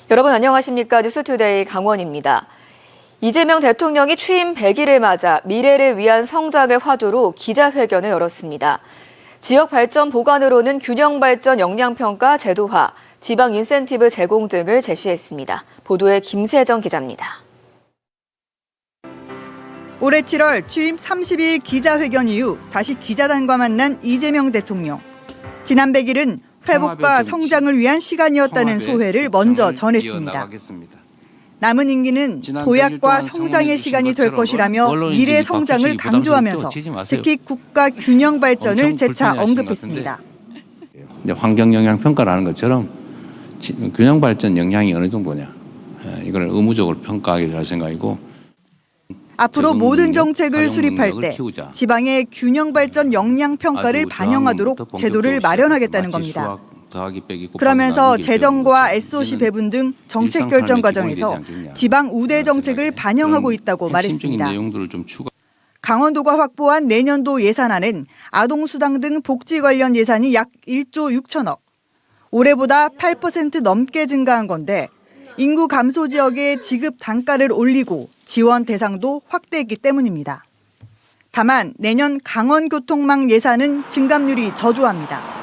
여러분 안녕하십니까? 뉴스투데이 강원입니다. 이재명 대통령이 취임 100일을 맞아 미래를 위한 성장의 화두로 기자회견을 열었습니다. 지역 발전 보관으로는 균형 발전 역량평가 제도화, 지방 인센티브 제공 등을 제시했습니다. 보도에 김세정 기자입니다. 올해 7월 취임 30일 기자회견 이후 다시 기자단과 만난 이재명 대통령. 지난 100일은 회복과 성장을 위한 시간이었다는 소회를 먼저 전했습니다. 남은 임기는 도약과 성장의 시간이 될 것이라며 미래 성장을 강조하면서 특히 국가 균형 발전을 재차 언급했습니다. 환경 영향 평가라는 것처럼 균형 발전 영향이 어느 정도냐, 이걸 의무적으로 평가하게 될 생각이고, 앞으로 모든 정책을 수립할 때 지방의 균형 발전 역량 평가를 반영하도록 제도를 마련하겠다는 겁니다. 그러면서 재정과 SOC 배분 등 정책 결정 과정에서 지방 우대 정책을 반영하고 있다고 말했습니다. 강원도가 확보한 내년도 예산안은 아동수당 등 복지 관련 예산이 약 1조 6천억. 올해보다 8% 넘게 증가한 건데 인구 감소 지역의 지급 단가를 올리고 지원 대상도 확대했기 때문입니다. 다만 내년 강원교통망 예산은 증감률이 저조합니다.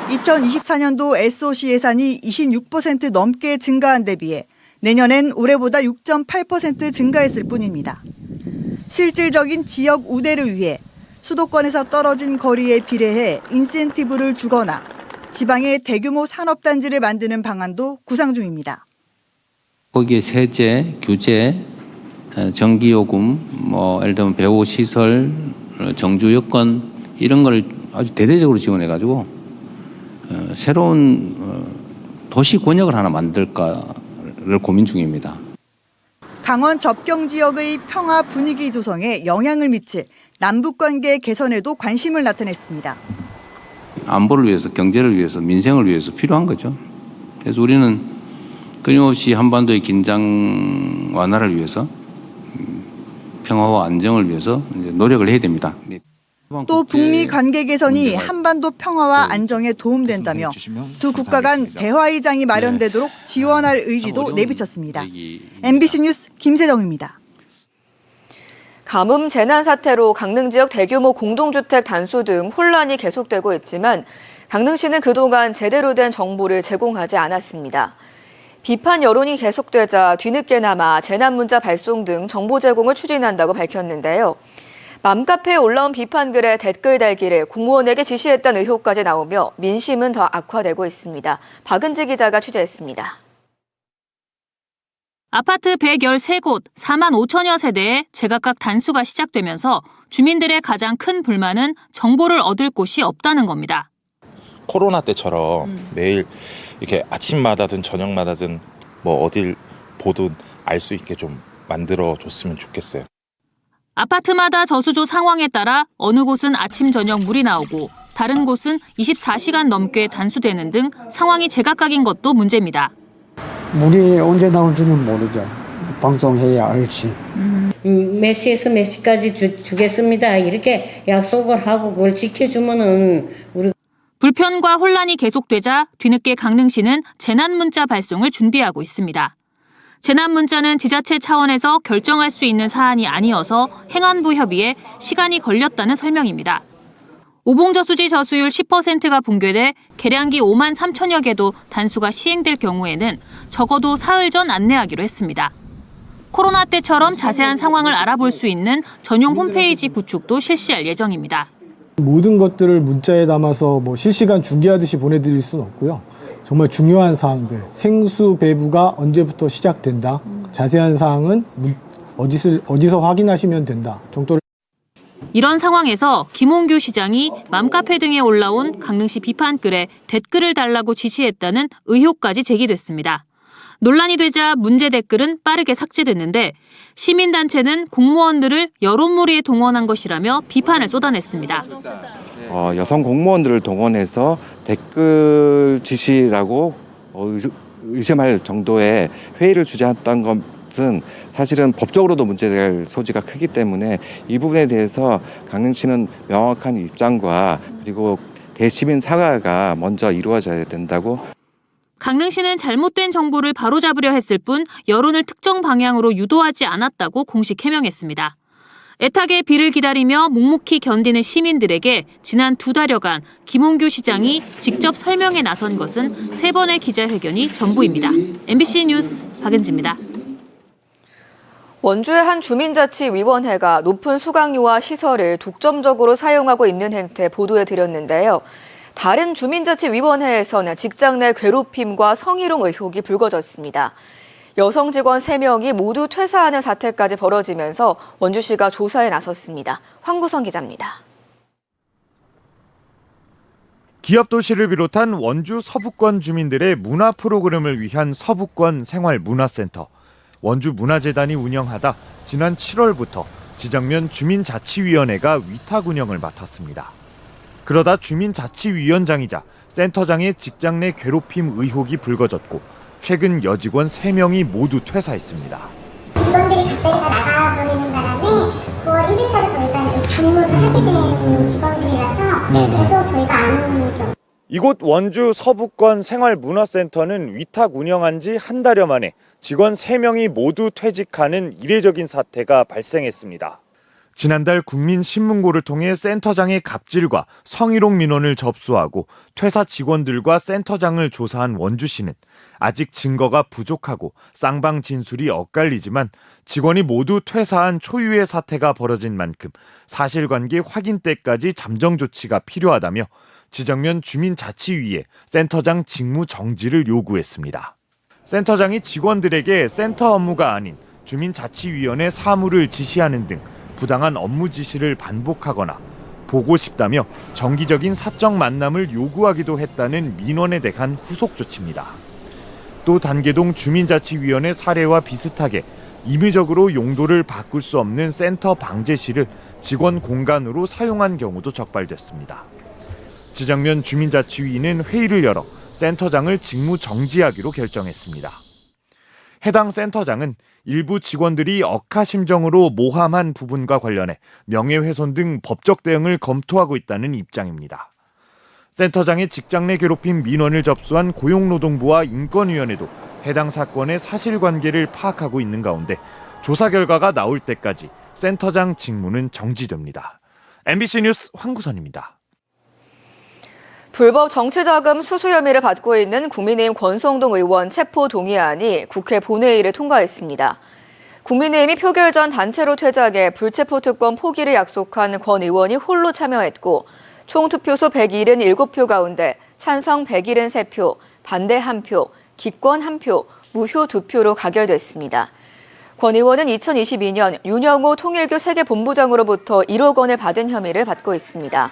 2024년도 SOC 예산이 26% 넘게 증가한 데 비해 내년엔 올해보다 6.8% 증가했을 뿐입니다. 실질적인 지역 우대를 위해 수도권에서 떨어진 거리에 비례해 인센티브를 주거나 지방의 대규모 산업단지를 만드는 방안도 구상 중입니다. 거기에 세제, 규제, 전기요금, 예를 들면 배우시설, 정주여건 이런 걸 아주 대대적으로 지원해가지고 새로운 도시 권역을 하나 만들까를 고민 중입니다. 강원 접경 지역의 평화 분위기 조성에 영향을 미칠 남북관계 개선에도 관심을 나타냈습니다. 안보를 위해서, 경제를 위해서, 민생을 위해서 필요한 거죠. 그래서 우리는 끊임없이 한반도의 긴장 완화를 위해서, 평화와 안정을 위해서 노력을 해야 됩니다. 또 북미 관계 개선이 한반도 평화와 안정에 도움된다며 두 국가 간 대화의장이 마련되도록 지원할 의지도 내비쳤습니다. MBC 뉴스 김세정입니다. 가뭄 재난 사태로 강릉 지역 대규모 공동주택 단수 등 혼란이 계속되고 있지만 강릉시는 그동안 제대로 된 정보를 제공하지 않았습니다. 비판 여론이 계속되자 뒤늦게나마 재난 문자 발송 등 정보 제공을 추진한다고 밝혔는데요. 맘카페에 올라온 비판글에 댓글 달기를 공무원에게 지시했다는 의혹까지 나오며 민심은 더 악화되고 있습니다. 박은지 기자가 취재했습니다. 아파트 113곳, 4만 5천여 세대의 제각각 단수가 시작되면서 주민들의 가장 큰 불만은 정보를 얻을 곳이 없다는 겁니다. 코로나 때처럼 매일 이렇게 아침마다든 저녁마다든 뭐 어딜 보든 알 수 있게 좀 만들어줬으면 좋겠어요. 아파트마다 저수조 상황에 따라 어느 곳은 아침 저녁 물이 나오고 다른 곳은 24시간 넘게 단수되는 등 상황이 제각각인 것도 문제입니다. 물이 언제 나올지는 모르죠. 방송해야 알지. 몇 시에서 몇 시까지 주겠습니다. 이렇게 약속을 하고 그걸 지켜주면은 우리 불편과 혼란이 계속되자 뒤늦게 강릉시는 재난 문자 발송을 준비하고 있습니다. 재난 문자는 지자체 차원에서 결정할 수 있는 사안이 아니어서 행안부 협의에 시간이 걸렸다는 설명입니다. 오봉저수지 저수율 10%가 붕괴돼 계량기 5만 3천여 개도 단수가 시행될 경우에는 적어도 사흘 전 안내하기로 했습니다. 코로나 때처럼 자세한 상황을 알아볼 수 있는 전용 홈페이지 구축도 실시할 예정입니다. 모든 것들을 문자에 담아서 실시간 중계하듯이 보내드릴 수는 없고요. 정말 중요한 사항들, 생수 배부가 언제부터 시작된다, 자세한 사항은 어디서 확인하시면 된다 정도를. 이런 상황에서 김홍규 시장이 맘카페 등에 올라온 강릉시 비판글에 댓글을 달라고 지시했다는 의혹까지 제기됐습니다. 논란이 되자 문제 댓글은 빠르게 삭제됐는데 시민단체는 공무원들을 여론몰이에 동원한 것이라며 비판을 쏟아냈습니다. 여성 공무원들을 동원해서 댓글 지시라고 의심할 정도의 회의를 주재했던 것은 사실은 법적으로도 문제될 소지가 크기 때문에 이 부분에 대해서 강릉시는 명확한 입장과 그리고 대시민 사과가 먼저 이루어져야 된다고. 강릉시는 잘못된 정보를 바로잡으려 했을 뿐 여론을 특정 방향으로 유도하지 않았다고 공식 해명했습니다. 애타게 비를 기다리며 묵묵히 견디는 시민들에게 지난 2달여간 김홍규 시장이 직접 설명에 나선 것은 3번의 기자회견이 전부입니다. MBC 뉴스 박은지입니다. 원주의 한 주민자치위원회가 높은 수강료와 시설을 독점적으로 사용하고 있는 행태 보도해드렸는데요. 다른 주민자치위원회에서는 직장 내 괴롭힘과 성희롱 의혹이 불거졌습니다. 여성 직원 3명이 모두 퇴사하는 사태까지 벌어지면서 원주시가 조사에 나섰습니다. 황구성 기자입니다. 기업도시를 비롯한 원주 서부권 주민들의 문화 프로그램을 위한 서부권 생활문화센터. 원주문화재단이 운영하다 지난 7월부터 지정면 주민자치위원회가 위탁 운영을 맡았습니다. 그러다 주민자치위원장이자 센터장의 직장 내 괴롭힘 의혹이 불거졌고 최근 여직원 3명이 모두 퇴사했습니다. 직원들이 갑자기 다 나가버리는 바람에 9월 1일자로 저희가 이제 근무를 하게 된 직원들이라서 그래도 저희가 안 경우. 이곳 원주 서부권 생활문화센터는 위탁 운영한 지 한 달여 만에 직원 3명이 모두 퇴직하는 이례적인 사태가 발생했습니다. 지난달 국민신문고를 통해 센터장의 갑질과 성희롱 민원을 접수하고 퇴사 직원들과 센터장을 조사한 원주시는 아직 증거가 부족하고 쌍방 진술이 엇갈리지만 직원이 모두 퇴사한 초유의 사태가 벌어진 만큼 사실관계 확인 때까지 잠정 조치가 필요하다며 지정면 주민자치위에 센터장 직무 정지를 요구했습니다. 센터장이 직원들에게 센터 업무가 아닌 주민자치위원회 사무를 지시하는 등 부당한 업무 지시를 반복하거나 보고 싶다며 정기적인 사적 만남을 요구하기도 했다는 민원에 대한 후속 조치입니다. 또 단계동 주민자치위원회 사례와 비슷하게 임의적으로 용도를 바꿀 수 없는 센터 방제실을 직원 공간으로 사용한 경우도 적발됐습니다. 지정면 주민자치위는 회의를 열어 센터장을 직무 정지하기로 결정했습니다. 해당 센터장은 일부 직원들이 억하심정으로 모함한 부분과 관련해 명예훼손 등 법적 대응을 검토하고 있다는 입장입니다. 센터장의 직장 내 괴롭힘 민원을 접수한 고용노동부와 인권위원회도 해당 사건의 사실관계를 파악하고 있는 가운데 조사 결과가 나올 때까지 센터장 직무는 정지됩니다. MBC 뉴스 황구선입니다. 불법 정치자금 수수 혐의를 받고 있는 국민의힘 권성동 의원 체포 동의안이 국회 본회의를 통과했습니다. 국민의힘이 표결 전 단체로 퇴장해 불체포 특권 포기를 약속한 권 의원이 홀로 참여했고 총 투표수 177표 가운데 찬성 173표, 반대 1표, 기권 1표, 무효 2표로 가결됐습니다. 권 의원은 2022년 윤영호 통일교 세계본부장으로부터 1억 원을 받은 혐의를 받고 있습니다.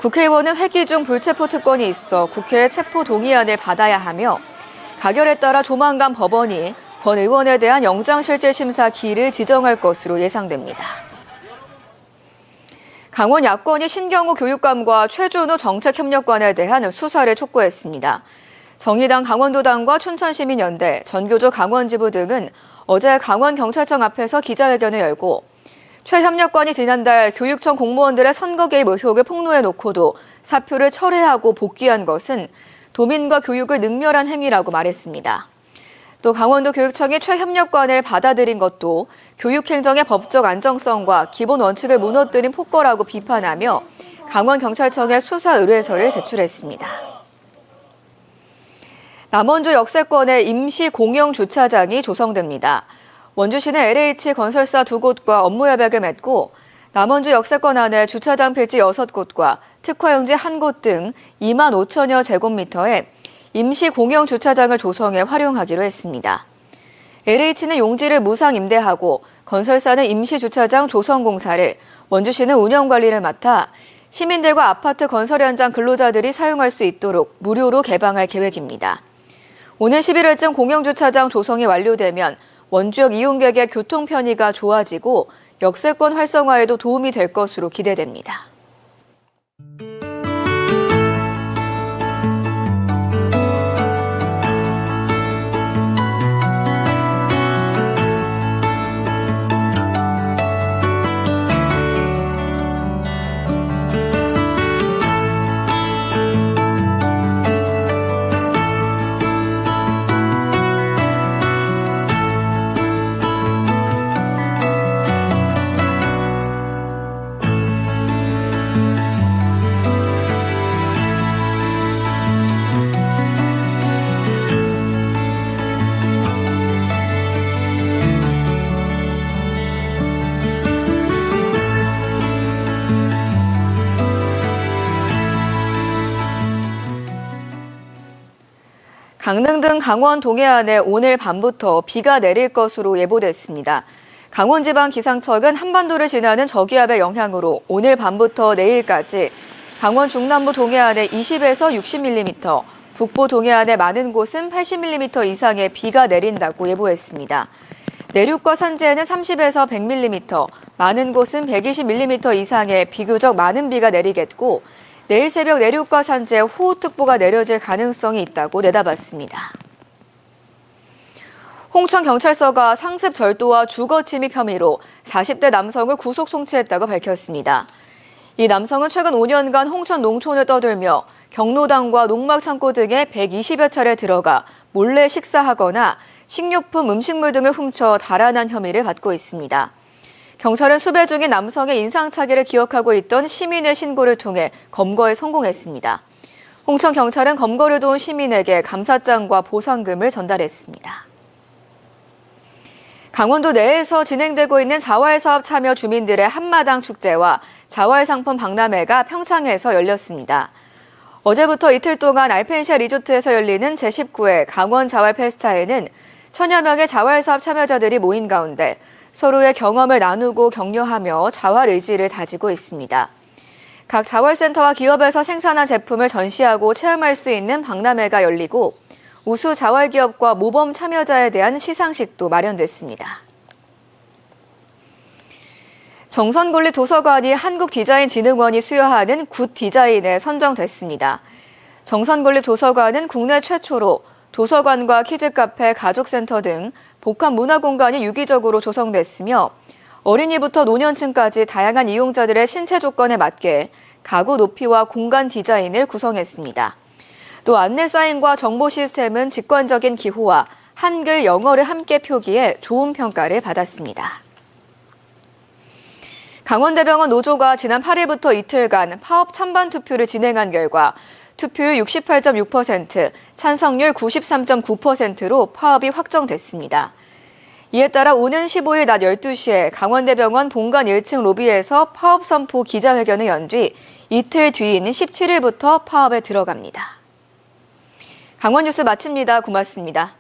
국회의원은 회기 중 불체포 특권이 있어 국회의 체포 동의안을 받아야 하며 가결에 따라 조만간 법원이 권 의원에 대한 영장실질심사 기일을 지정할 것으로 예상됩니다. 강원 야권이 신경호 교육감과 최준우 정책협력관에 대한 수사를 촉구했습니다. 정의당 강원도당과 춘천시민연대, 전교조 강원지부 등은 어제 강원경찰청 앞에서 기자회견을 열고 최 협력관이 지난달 교육청 공무원들의 선거 개입 의혹을 폭로해놓고도 사표를 철회하고 복귀한 것은 도민과 교육을 능멸한 행위라고 말했습니다. 또 강원도 교육청이 최 협력관을 받아들인 것도 교육행정의 법적 안정성과 기본 원칙을 무너뜨린 폭거라고 비판하며 강원경찰청에 수사 의뢰서를 제출했습니다. 남원주 역세권의 임시 공영 주차장이 조성됩니다. 원주시는 LH 건설사 2곳과 업무 협약을 맺고 남원주 역세권 안에 주차장 필지 6곳과 특화용지 1곳 등 2만 5천여 제곱미터의 임시 공영 주차장을 조성해 활용하기로 했습니다. LH는 용지를 무상 임대하고 건설사는 임시 주차장 조성 공사를, 원주시는 운영 관리를 맡아 시민들과 아파트 건설 현장 근로자들이 사용할 수 있도록 무료로 개방할 계획입니다. 오는 11월쯤 공영주차장 조성이 완료되면 원주역 이용객의 교통 편의가 좋아지고 역세권 활성화에도 도움이 될 것으로 기대됩니다. 강릉 등 강원 동해안에 오늘 밤부터 비가 내릴 것으로 예보됐습니다. 강원지방기상청은 한반도를 지나는 저기압의 영향으로 오늘 밤부터 내일까지 강원 중남부 동해안에 20에서 60mm, 북부 동해안의 많은 곳은 80mm 이상의 비가 내린다고 예보했습니다. 내륙과 산지에는 30에서 100mm, 많은 곳은 120mm 이상의 비교적 많은 비가 내리겠고 내일 새벽 내륙과 산지에 호우특보가 내려질 가능성이 있다고 내다봤습니다. 홍천경찰서가 상습 절도와 주거 침입 혐의로 40대 남성을 구속 송치했다고 밝혔습니다. 이 남성은 최근 5년간 홍천 농촌을 떠돌며 경로당과 농막창고 등에 120여 차례 들어가 몰래 식사하거나 식료품, 음식물 등을 훔쳐 달아난 혐의를 받고 있습니다. 경찰은 수배 중인 남성의 인상착의를 기억하고 있던 시민의 신고를 통해 검거에 성공했습니다. 홍천경찰은 검거를 도운 시민에게 감사장과 보상금을 전달했습니다. 강원도 내에서 진행되고 있는 자활사업 참여 주민들의 한마당 축제와 자활상품 박람회가 평창에서 열렸습니다. 어제부터 이틀 동안 알펜시아 리조트에서 열리는 제19회 강원 자활 페스타에는 천여 명의 자활사업 참여자들이 모인 가운데 서로의 경험을 나누고 격려하며 자활 의지를 다지고 있습니다. 각 자활센터와 기업에서 생산한 제품을 전시하고 체험할 수 있는 박람회가 열리고 우수 자활기업과 모범 참여자에 대한 시상식도 마련됐습니다. 정선군립도서관이 한국디자인진흥원이 수여하는 굿 디자인에 선정됐습니다. 정선군립도서관은 국내 최초로 도서관과 키즈카페, 가족센터 등 복합 문화공간이 유기적으로 조성됐으며 어린이부터 노년층까지 다양한 이용자들의 신체 조건에 맞게 가구 높이와 공간 디자인을 구성했습니다. 또 안내 사인과 정보 시스템은 직관적인 기호와 한글, 영어를 함께 표기해 좋은 평가를 받았습니다. 강원대병원 노조가 지난 8일부터 이틀간 파업 찬반 투표를 진행한 결과 투표율 68.6%, 찬성률 93.9%로 파업이 확정됐습니다. 이에 따라 오는 15일 낮 12시에 강원대병원 본관 1층 로비에서 파업 선포 기자회견을 연 뒤 이틀 뒤인 17일부터 파업에 들어갑니다. 강원 뉴스 마칩니다. 고맙습니다.